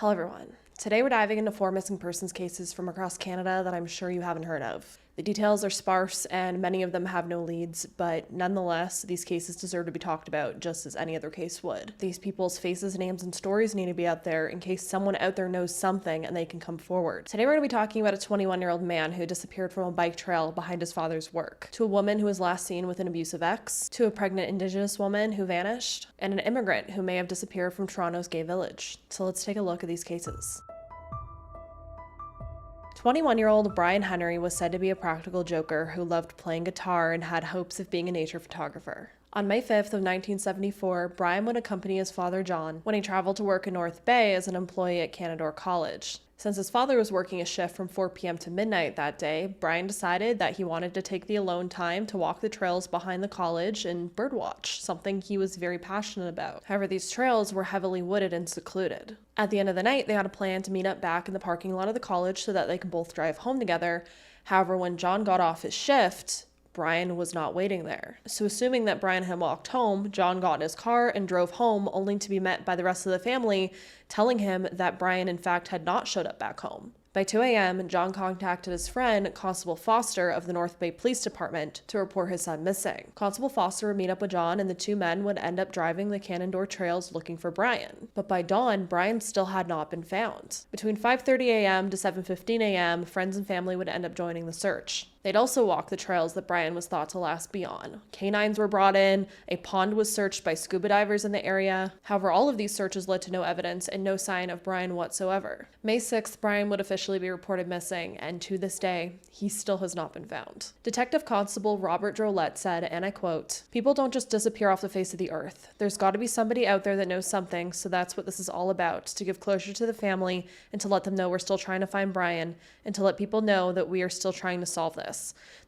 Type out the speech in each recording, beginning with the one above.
Hello everyone. Today we're diving into 4 missing persons cases from across Canada that I'm sure you haven't heard of. The details are sparse and many of them have no leads, but nonetheless, these cases deserve to be talked about just as any other case would. These people's faces, names, and stories need to be out there in case someone out there knows something and they can come forward. Today we're going to be talking about a 21-year-old man who disappeared from a bike trail behind his father's work, to a woman who was last seen with an abusive ex, to a pregnant Indigenous woman who vanished, and an immigrant who may have disappeared from Toronto's gay village. So let's take a look at these cases. 21-year-old Brian Henry was said to be a practical joker who loved playing guitar and had hopes of being a nature photographer. On May 5th of 1974, Brian would accompany his father John when he traveled to work in North Bay as an employee at Canadore College. Since his father was working a shift from 4 p.m. to midnight that day, Brian decided that he wanted to take the alone time to walk the trails behind the college and birdwatch, something he was very passionate about. However, these trails were heavily wooded and secluded. At the end of the night, they had a plan to meet up back in the parking lot of the college so that they could both drive home together. However, when John got off his shift, Brian was not waiting there. So assuming that Brian had walked home, John got in his car and drove home, only to be met by the rest of the family telling him that Brian in fact had not showed up back home. By 2 a.m., John contacted his friend, Constable Foster of the North Bay Police Department, to report his son missing. Constable Foster would meet up with John and the two men would end up driving the Canadore trails looking for Brian. But by dawn, Brian still had not been found. Between 5:30 a.m. to 7:15 a.m., friends and family would end up joining the search. They'd also walk the trails that Brian was thought to last be on. Canines were brought in, a pond was searched by scuba divers in the area. However, all of these searches led to no evidence and no sign of Brian whatsoever. May 6th, Brian would officially be reported missing, and to this day, he still has not been found. Detective Constable Robert Drolette said, and I quote, "People don't just disappear off the face of the earth. There's got to be somebody out there that knows something, so that's what this is all about, to give closure to the family and to let them know we're still trying to find Brian and to let people know that we are still trying to solve this.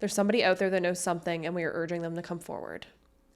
There's somebody out there that knows something and we are urging them to come forward."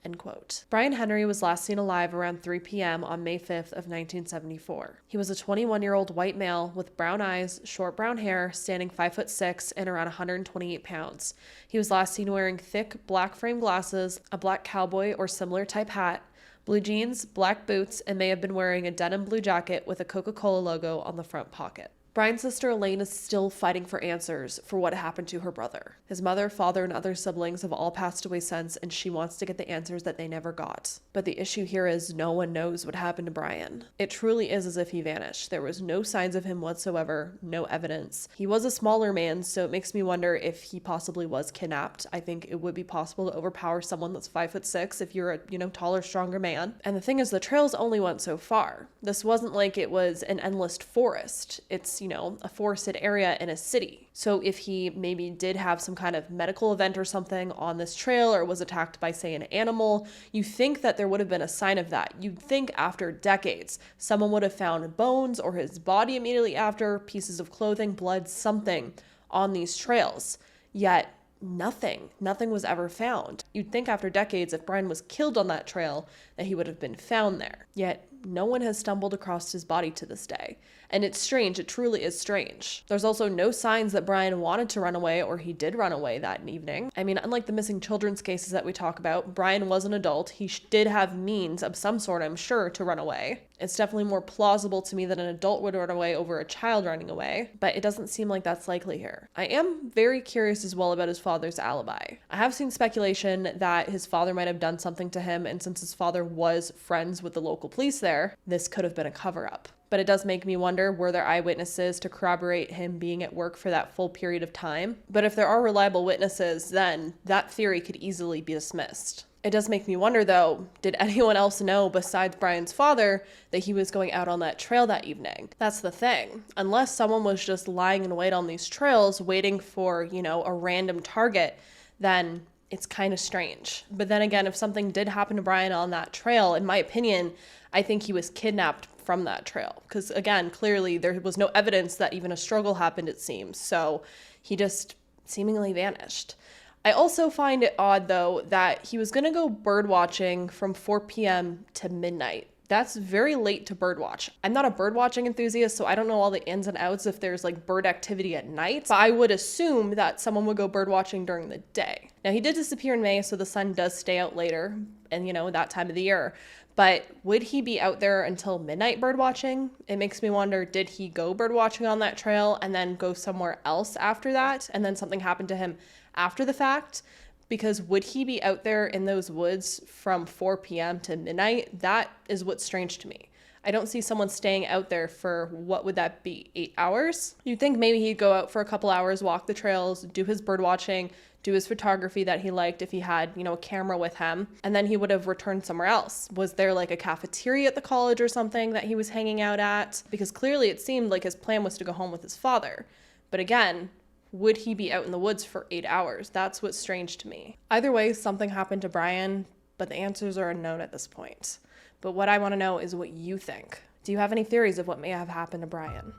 End quote. Brian Henry was last seen alive around 3 p.m. on May 5th of 1974. He was a 21-year-old white male with brown eyes, short brown hair, standing 5'6" and around 128 pounds. He was last seen wearing thick black frame glasses, a black cowboy or similar type hat, blue jeans, black boots, and may have been wearing a denim blue jacket with a Coca-Cola logo on the front pocket. Brian's sister Elaine is still fighting for answers for what happened to her brother. His mother, father, and other siblings have all passed away since, and she wants to get the answers that they never got. But the issue here is no one knows what happened to Brian. It truly is as if he vanished. There was no signs of him whatsoever, no evidence. He was a smaller man, so it makes me wonder if he possibly was kidnapped. I think it would be possible to overpower someone that's 5'6" if you're a, taller, stronger man. And the thing is, the trails only went so far. This wasn't like it was an endless forest. It's a forested area in a city. So if he maybe did have some kind of medical event or something on this trail or was attacked by, say, an animal, you think that there would have been a sign of that. You'd think after decades, someone would have found bones or his body immediately after, pieces of clothing, blood, something on these trails. Yet nothing was ever found. You'd think after decades, if Brian was killed on that trail, that he would have been found there. Yet no one has stumbled across his body to this day. And it's strange, it truly is strange. There's also no signs that Brian wanted to run away or he did run away that evening. I mean, unlike the missing children's cases that we talk about, Brian was an adult. He did have means of some sort, I'm sure, to run away. It's definitely more plausible to me that an adult would run away over a child running away, but it doesn't seem like that's likely here. I am very curious as well about his father's alibi. I have seen speculation that his father might have done something to him, and since his father was friends with the local police there, this could have been a cover-up. But it does make me wonder, were there eyewitnesses to corroborate him being at work for that full period of time? But if there are reliable witnesses, then that theory could easily be dismissed. It does make me wonder, though, did anyone else know besides Brian's father that he was going out on that trail that evening? That's the thing. Unless someone was just lying in wait on these trails waiting for, a random target, then it's kind of strange. But then again, if something did happen to Brian on that trail, in my opinion, I think he was kidnapped from that trail. Because again, clearly there was no evidence that even a struggle happened, it seems. So he just seemingly vanished. I also find it odd, though, that he was going to go bird watching from 4 p.m. to midnight. That's very late to birdwatch. I'm not a birdwatching enthusiast, so I don't know all the ins and outs if there's like bird activity at night. But I would assume that someone would go birdwatching during the day. Now, he did disappear in May, so the sun does stay out later and, that time of the year. But would he be out there until midnight bird watching? It makes me wonder, did he go bird watching on that trail and then go somewhere else after that? And then something happened to him after the fact? Because would he be out there in those woods from 4 p.m. to midnight? That is what's strange to me. I don't see someone staying out there for, what would that be, 8 hours? You'd think maybe he'd go out for a couple hours, walk the trails, do his bird watching, do his photography that he liked if he had, a camera with him, and then he would have returned somewhere else. Was there like a cafeteria at the college or something that he was hanging out at? Because clearly it seemed like his plan was to go home with his father. But again, would he be out in the woods for 8 hours? That's what's strange to me. Either way, something happened to Brian, but the answers are unknown at this point. But what I want to know is what you think. Do you have any theories of what may have happened to Brian?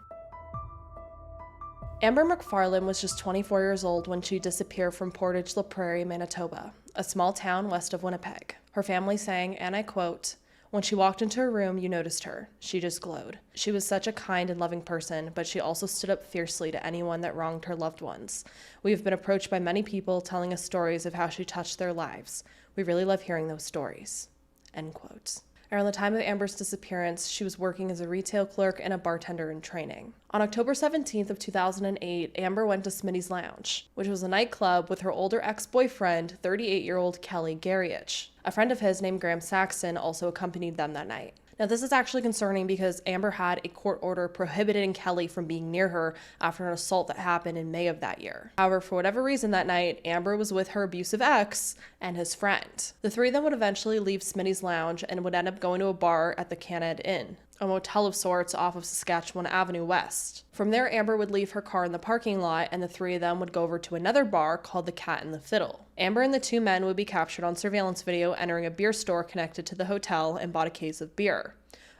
Amber McFarland was just 24 years old when she disappeared from Portage la Prairie, Manitoba, a small town west of Winnipeg. Her family sang, and I quote, "When she walked into her room, you noticed her. She just glowed. She was such a kind and loving person, but she also stood up fiercely to anyone that wronged her loved ones. We have been approached by many people telling us stories of how she touched their lives. We really love hearing those stories." End quote. Around the time of Amber's disappearance, she was working as a retail clerk and a bartender in training. On October 17th of 2008, Amber went to Smitty's Lounge, which was a nightclub with her older ex-boyfriend, 38-year-old Kelly Garriich. A friend of his named Graham Saxon also accompanied them that night. Now, this is actually concerning because Amber had a court order prohibiting Kelly from being near her after an assault that happened in May of that year. However, for whatever reason that night, Amber was with her abusive ex and his friend. The three of them would eventually leave Smitty's Lounge and would end up going to a bar at the Canad Inn, a motel of sorts off of Saskatchewan Avenue West. From there, Amber would leave her car in the parking lot, and the three of them would go over to another bar called the Cat and the Fiddle. Amber and the two men would be captured on surveillance video entering a beer store connected to the hotel and bought a case of beer.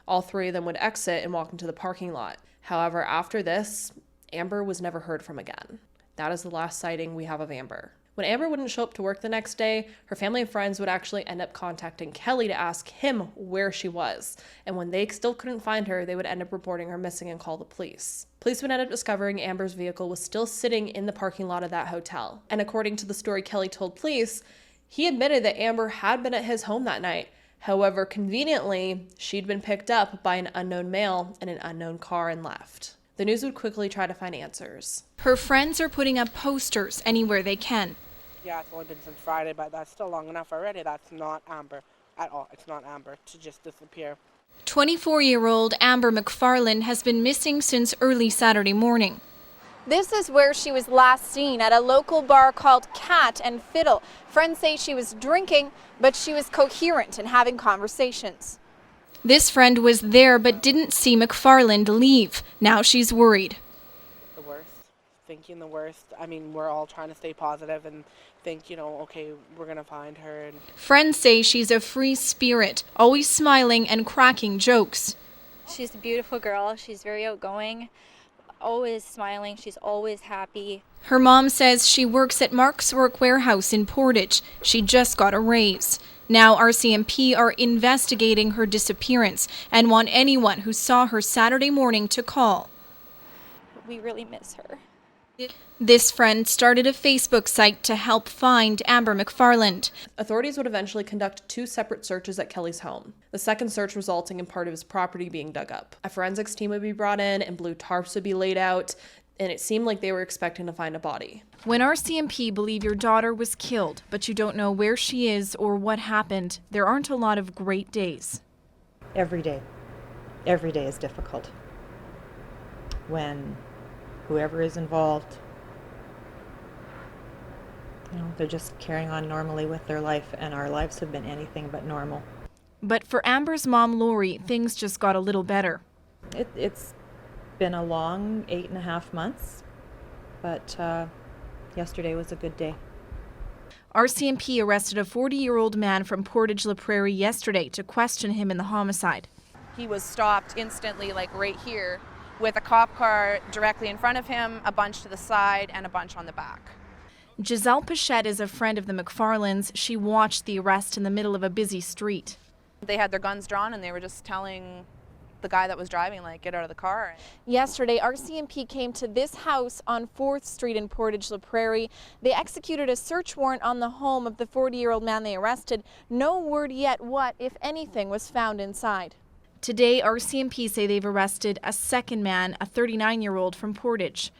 All three of them would exit and walk into the parking lot. However, after this, Amber was never heard from again. That is the last sighting we have of Amber. When Amber wouldn't show up to work the next day, her family and friends would actually end up contacting Kelly to ask him where she was. And when they still couldn't find her, they would end up reporting her missing and call the police. Police would end up discovering Amber's vehicle was still sitting in the parking lot of that hotel. And according to the story Kelly told police, he admitted that Amber had been at his home that night. However, conveniently, she'd been picked up by an unknown male in an unknown car and left. The news would quickly try to find answers. Her friends are putting up posters anywhere they can. Yeah, it's only been since Friday, but that's still long enough already. That's not Amber at all. It's not Amber to just disappear. 24-year-old Amber McFarland has been missing since early Saturday morning. This is where she was last seen, at a local bar called Cat and Fiddle. Friends say she was drinking, but she was coherent and having conversations. This friend was there but didn't see McFarland leave. Now she's worried. The worst, thinking the worst. I mean, we're all trying to stay positive and think, okay, we're going to find her. And friends say she's a free spirit, always smiling and cracking jokes. She's a beautiful girl. She's very outgoing, always smiling. She's always happy. Her mom says she works at Mark's Work Warehouse in Portage. She just got a raise. Now RCMP are investigating her disappearance and want anyone who saw her Saturday morning to call. We really miss her. This friend started a Facebook site to help find Amber McFarland. Authorities would eventually conduct 2 separate searches at Kelly's home, the second search resulting in part of his property being dug up. A forensics team would be brought in and blue tarps would be laid out, and it seemed like they were expecting to find a body. When RCMP believe your daughter was killed, but you don't know where she is or what happened, there aren't a lot of great days. Every day is difficult. When whoever is involved, they're just carrying on normally with their life, and our lives have been anything but normal. But for Amber's mom, Lori, things just got a little better. It's been a long 8.5 months, but yesterday was a good day. RCMP arrested a 40-year-old man from Portage la Prairie yesterday to question him in the homicide. He was stopped instantly, like right here, with a cop car directly in front of him, a bunch to the side, and a bunch on the back. Giselle Pichette is a friend of the McFarlands. She watched the arrest in the middle of a busy street. They had their guns drawn and they were just telling the guy that was driving, like, get out of the car. Yesterday, RCMP came to this house on 4th Street in Portage La Prairie. They executed a search warrant on the home of the 40-year-old man they arrested. No word yet what, if anything, was found inside. Today, RCMP say they've arrested a second man, a 39-year-old from Portage.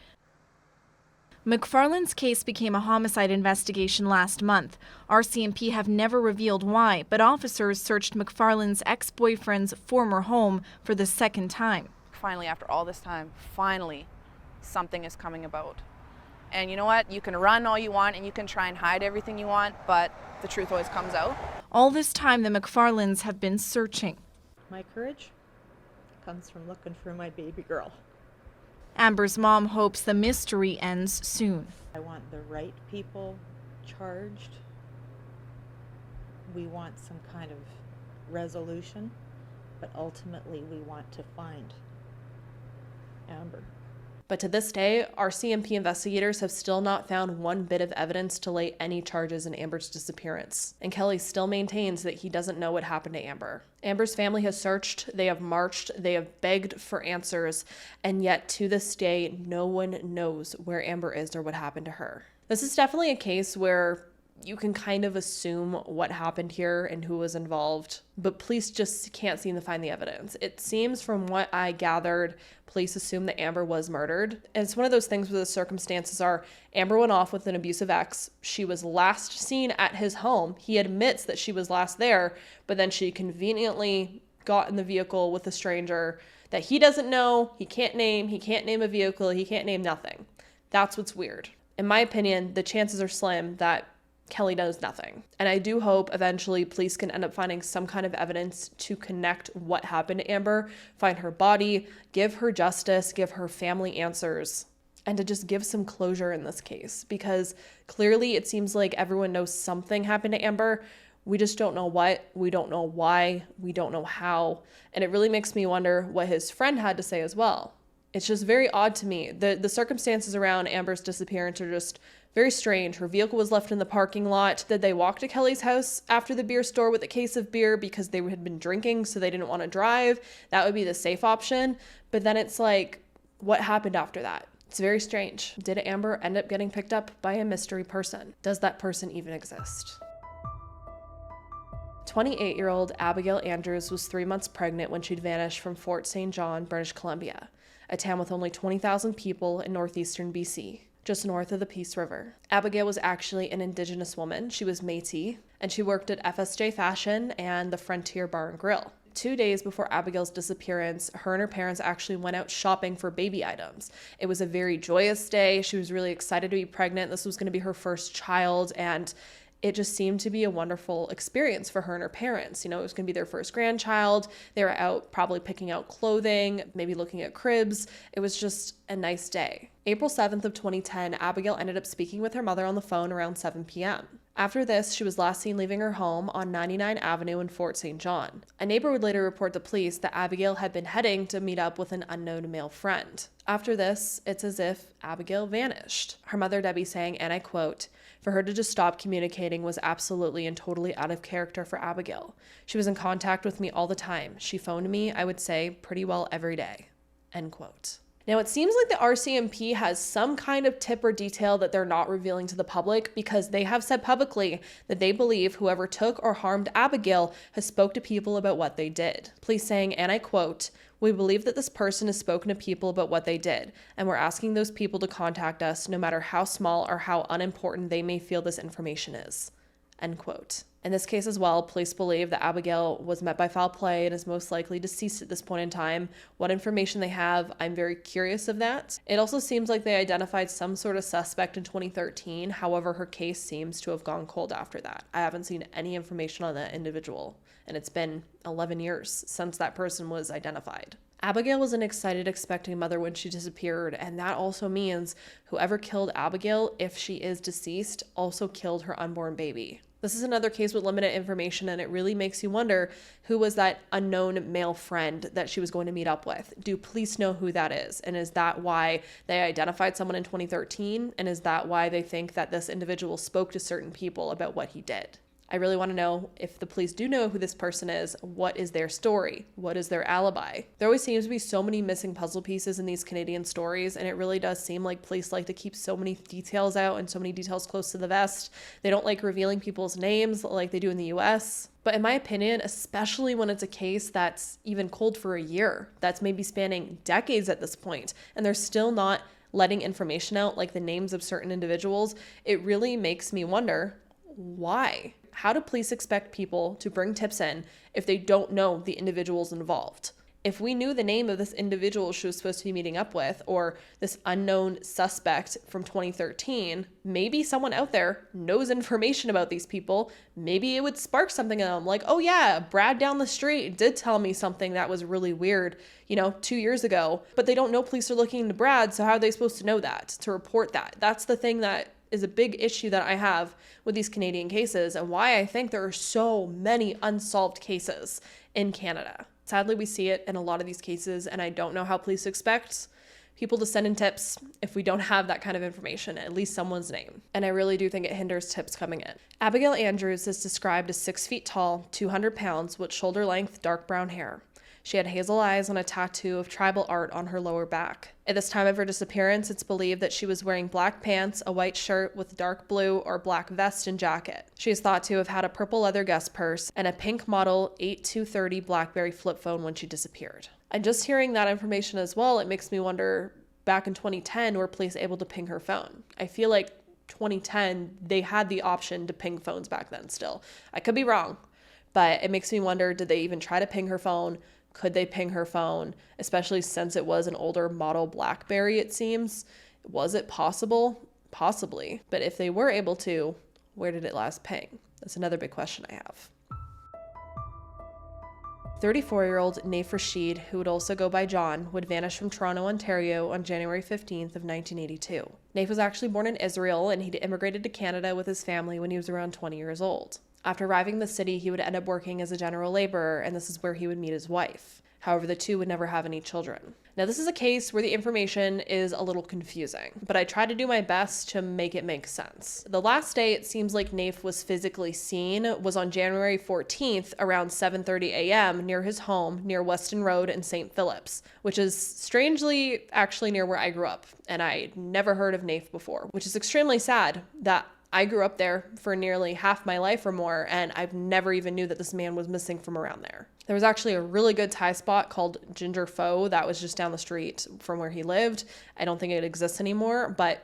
McFarland's case became a homicide investigation last month. RCMP have never revealed why, but officers searched McFarland's ex-boyfriend's former home for the second time. Finally, after all this time, finally, something is coming about. And you know what? You can run all you want and you can try and hide everything you want, but the truth always comes out. All this time, the McFarlands have been searching. My courage comes from looking for my baby girl. Amber's mom hopes the mystery ends soon. I want the right people charged. We want some kind of resolution, but ultimately we want to find Amber. But to this day, RCMP investigators have still not found one bit of evidence to lay any charges in Amber's disappearance. And Kelly still maintains that he doesn't know what happened to Amber. Amber's family has searched, they have marched, they have begged for answers, and yet to this day, no one knows where Amber is or what happened to her. This is definitely a case where you can kind of assume what happened here and who was involved, but police just can't seem to find the evidence. It seems from what I gathered, police assume that Amber was murdered. And it's one of those things where the circumstances are Amber went off with an abusive ex. She was last seen at his home. He admits that she was last there, but then she conveniently got in the vehicle with a stranger that he doesn't know, he can't name a vehicle, he can't name nothing. That's what's weird. In my opinion, the chances are slim that Kelly knows nothing. And I do hope eventually police can end up finding some kind of evidence to connect what happened to Amber, find her body, give her justice, give her family answers, and to just give some closure in this case. Because clearly it seems like everyone knows something happened to Amber. We just don't know what, we don't know why, we don't know how. And it really makes me wonder what his friend had to say as well. It's just very odd to me. The circumstances around Amber's disappearance are just very strange. Her vehicle was left in the parking lot. Did they walk to Kelly's house after the beer store with a case of beer because they had been drinking so they didn't want to drive? That would be the safe option. But then it's like, what happened after that? It's very strange. Did Amber end up getting picked up by a mystery person? Does that person even exist? 28-year-old Abigail Andrews was 3 months pregnant when she'd vanished from Fort St. John, British Columbia, a town with only 20,000 people in northeastern BC. Just north of the Peace River. Abigail was actually an Indigenous woman. She was Métis, and she worked at FSJ Fashion and the Frontier Bar and Grill. 2 days before Abigail's disappearance, her and her parents actually went out shopping for baby items. It was a very joyous day. She was really excited to be pregnant. This was going to be her first child, and it just seemed to be a wonderful experience for her and her parents. You know, it was going to be their first grandchild. They were out probably picking out clothing, maybe looking at cribs. It was just a nice day. April 7th of 2010, Abigail ended up speaking with her mother on the phone around 7 p.m. After this, she was last seen leaving her home on 99 Avenue in Fort St. John. A neighbor would later report to police that Abigail had been heading to meet up with an unknown male friend. After this, it's as if Abigail vanished. Her mother, Debbie, saying, and I quote, "For her to just stop communicating was absolutely and totally out of character for Abigail. She was in contact with me all the time. She phoned me, I would say, pretty well every day." End quote. Now, it seems like the RCMP has some kind of tip or detail that they're not revealing to the public, because they have said publicly that they believe whoever took or harmed Abigail has spoke to people about what they did. Police saying, and I quote, "We believe that this person has spoken to people about what they did, and we're asking those people to contact us no matter how small or how unimportant they may feel this information is." End quote. In this case as well, police believe that Abigail was met by foul play and is most likely deceased at this point in time. What information they have, I'm very curious of that. It also seems like they identified some sort of suspect in 2013. However, her case seems to have gone cold after that. I haven't seen any information on that individual, and it's been 11 years since that person was identified. Abigail was an excited, expecting mother when she disappeared, and that also means whoever killed Abigail, if she is deceased, also killed her unborn baby. This is another case with limited information, and it really makes you wonder, who was that unknown male friend that she was going to meet up with? Do police know who that is? And is that why they identified someone in 2013? And is that why they think that this individual spoke to certain people about what he did? I really want to know if the police do know who this person is, what is their story? What is their alibi? There always seems to be so many missing puzzle pieces in these Canadian stories, and it really does seem like police like to keep so many details out and so many details close to the vest. They don't like revealing people's names like they do in the US. But in my opinion, especially when it's a case that's even cold for a year, that's maybe spanning decades at this point, and they're still not letting information out like the names of certain individuals, it really makes me wonder, why? How do police expect people to bring tips in if they don't know the individuals involved? If we knew the name of this individual she was supposed to be meeting up with, or this unknown suspect from 2013, maybe someone out there knows information about these people. Maybe it would spark something in them, like, oh yeah, Brad down the street did tell me something that was really weird, 2 years ago, but they don't know police are looking into Brad, so how are they supposed to know that, to report that? That's the thing that is a big issue that I have with these Canadian cases, and why I think there are so many unsolved cases in Canada. Sadly, we see it in a lot of these cases, and I don't know how police expect people to send in tips if we don't have that kind of information, at least someone's name. And I really do think it hinders tips coming in. Abigail Andrews is described as 6 feet tall, 200 pounds, with shoulder-length dark brown hair. She had hazel eyes and a tattoo of tribal art on her lower back. At this time of her disappearance, it's believed that she was wearing black pants, a white shirt with dark blue or black vest and jacket. She is thought to have had a purple leather guest purse and a pink model 8230 BlackBerry flip phone when she disappeared. And just hearing that information as well, it makes me wonder, back in 2010, were police able to ping her phone? I feel like 2010, they had the option to ping phones back then still. I could be wrong, but it makes me wonder, did they even try to ping her phone? Could they ping her phone, especially since it was an older model BlackBerry, it seems? Was it possible? Possibly. But if they were able to, where did it last ping? That's another big question I have. 34-year-old Naif Rashid, who would also go by John, would vanish from Toronto, Ontario on January 15th of 1982. Naif was actually born in Israel, and he'd immigrated to Canada with his family when he was around 20 years old. After arriving in the city, he would end up working as a general laborer, and this is where he would meet his wife. However, the two would never have any children. Now, this is a case where the information is a little confusing, but I try to do my best to make it make sense. The last day it seems like Naif was physically seen was on January 14th around 7:30 a.m. near his home near Weston Road in St. Phillips, which is strangely actually near where I grew up, and I never heard of Naif before, which is extremely sad that I grew up there for nearly half my life or more, and I've never even knew that this man was missing from around there. There was actually a really good Thai spot called Ginger Pho that was just down the street from where he lived. I don't think it exists anymore, but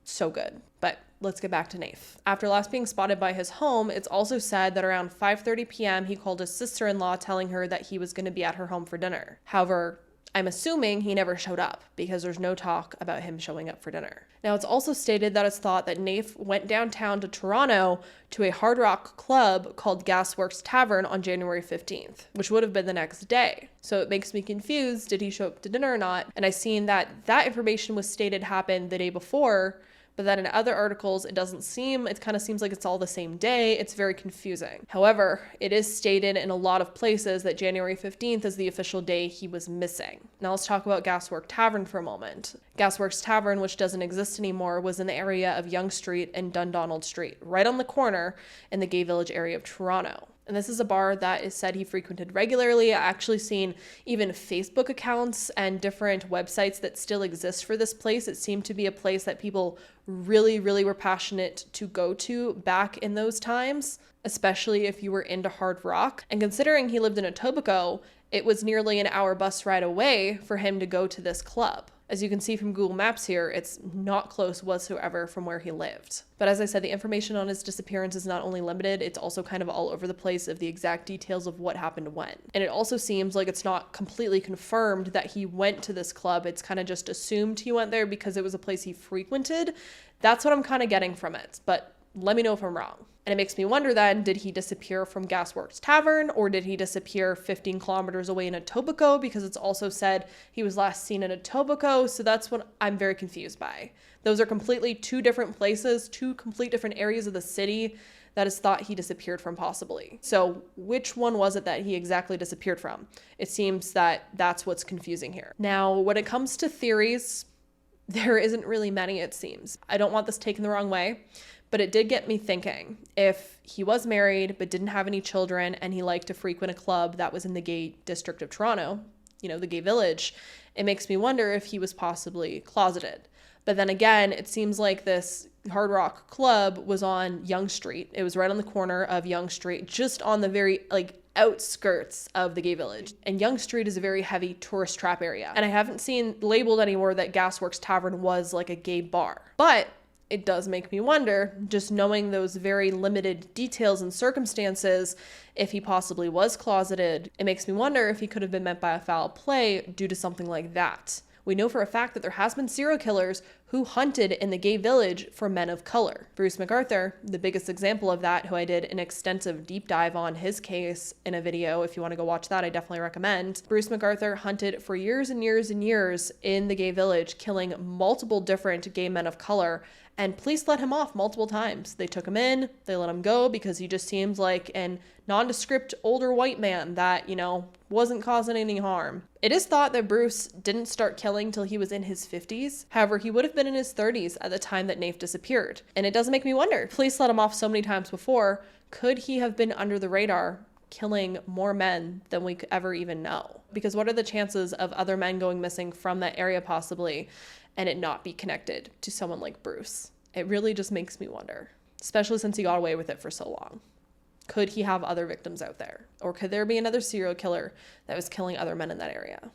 so good. But let's get back to Naif. After last being spotted by his home, it's also said that around 5:30 p.m. he called his sister-in-law telling her that he was going to be at her home for dinner. However, I'm assuming he never showed up because there's no talk about him showing up for dinner. Now, it's also stated that it's thought that Naif went downtown to Toronto to a hard rock club called Gasworks Tavern on January 15th, which would have been the next day. So it makes me confused, did he show up to dinner or not? And I seen that information was stated happened the day before, but then in other articles, it kind of seems like it's all the same day. It's very confusing. However, it is stated in a lot of places that January 15th is the official day he was missing. Now let's talk about Gasworks Tavern for a moment. Gasworks Tavern, which doesn't exist anymore, was in the area of Yonge Street and Dundonald Street, right on the corner in the Gay Village area of Toronto. And this is a bar that is said he frequented regularly. I actually seen even Facebook accounts and different websites that still exist for this place. It seemed to be a place that people really, really were passionate to go to back in those times, especially if you were into hard rock. And considering he lived in Etobicoke, it was nearly an hour bus ride away for him to go to this club. As you can see from Google Maps here, it's not close whatsoever from where he lived. But as I said, the information on his disappearance is not only limited, it's also kind of all over the place of the exact details of what happened when. And it also seems like it's not completely confirmed that he went to this club. It's kind of just assumed he went there because it was a place he frequented. That's what I'm kind of getting from it, but let me know if I'm wrong. And it makes me wonder then, did he disappear from Gasworks Tavern, or did he disappear 15 kilometers away in Etobicoke? Because it's also said he was last seen in Etobicoke, so that's what I'm very confused by. Those are completely two different places, two complete different areas of the city that is thought he disappeared from possibly. So which one was it that he exactly disappeared from? It seems that that's what's confusing here. Now, when it comes to theories, there isn't really many, it seems. I don't want this taken the wrong way, But it did get me thinking, if he was married but didn't have any children and he liked to frequent a club that was in the gay district of Toronto, you know, the gay village, it makes me wonder if he was possibly closeted. But then again, it seems like this Hard Rock Club was on Yonge Street. It was right on the corner of Yonge Street, just on the very outskirts of the gay village. And Yonge Street is a very heavy tourist trap area. And I haven't seen labeled anywhere that Gasworks Tavern was like a gay bar. But it does make me wonder, just knowing those very limited details and circumstances, if he possibly was closeted. It makes me wonder if he could have been meant by a foul play due to something like that. We know for a fact that there has been serial killers who hunted in the gay village for men of color. Bruce McArthur, the biggest example of that, who I did an extensive deep dive on his case in a video. If you want to go watch that, I definitely recommend. Bruce McArthur hunted for years and years and years in the gay village, killing multiple different gay men of color, and police let him off multiple times. They took him in, they let him go because he just seemed like an nondescript older white man that, you know, wasn't causing any harm. It is thought that Bruce didn't start killing till he was in his 50s. However, he would have been in his 30s at the time that Naif disappeared. And it does make me wonder, police let him off so many times before, could he have been under the radar killing more men than we could ever even know? Because what are the chances of other men going missing from that area possibly and it not be connected to someone like Bruce? It really just makes me wonder, especially since he got away with it for so long. Could he have other victims out there? Or could there be another serial killer that was killing other men in that area?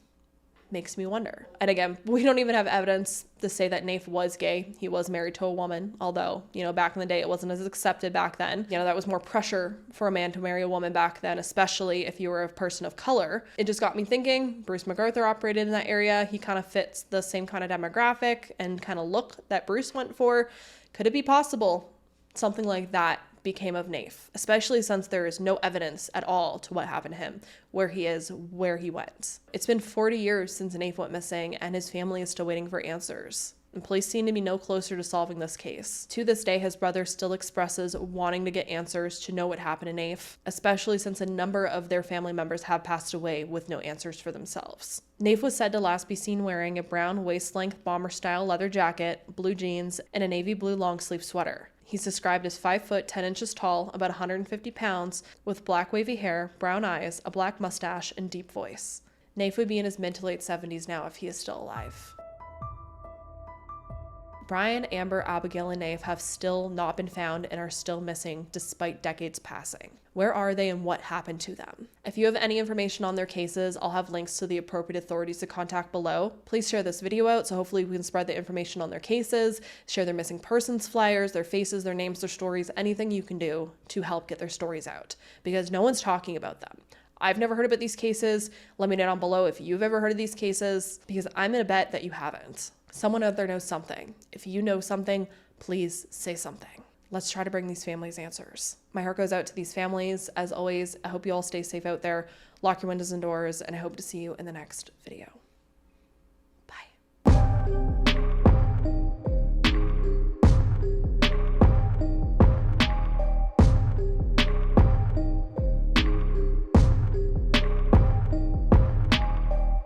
Makes me wonder. And again, we don't even have evidence to say that Naif was gay. He was married to a woman, although, you know, back in the day, it wasn't as accepted back then. You know, that was more pressure for a man to marry a woman back then, especially if you were a person of color. It just got me thinking, Bruce McArthur operated in that area. He kind of fits the same kind of demographic and kind of look that Bruce went for. Could it be possible something like that became of Naif, especially since there is no evidence at all to what happened to him, where he is, where he went. It's been 40 years since Naif went missing, and his family is still waiting for answers. And police seem to be no closer to solving this case. To this day, his brother still expresses wanting to get answers to know what happened to Naif, especially since a number of their family members have passed away with no answers for themselves. Naif was said to last be seen wearing a brown waist-length bomber-style leather jacket, blue jeans, and a navy blue long-sleeve sweater. He's described as 5 foot 10 inches tall, about 150 pounds, with black wavy hair, brown eyes, a black mustache, and deep voice. Naif would be in his mid to late 70s now if he is still alive. Brian, Amber, Abigail, and Naif have still not been found and are still missing despite decades passing. Where are they and what happened to them? If you have any information on their cases, I'll have links to the appropriate authorities to contact below. Please share this video out so hopefully we can spread the information on their cases, share their missing persons flyers, their faces, their names, their stories, anything you can do to help get their stories out, because no one's talking about them. I've never heard about these cases. Let me know down below if you've ever heard of these cases, because I'm gonna bet that you haven't. Someone out there knows something. If you know something, please say something. Let's try to bring these families answers. My heart goes out to these families. As always, I hope you all stay safe out there. Lock your windows and doors, and I hope to see you in the next video.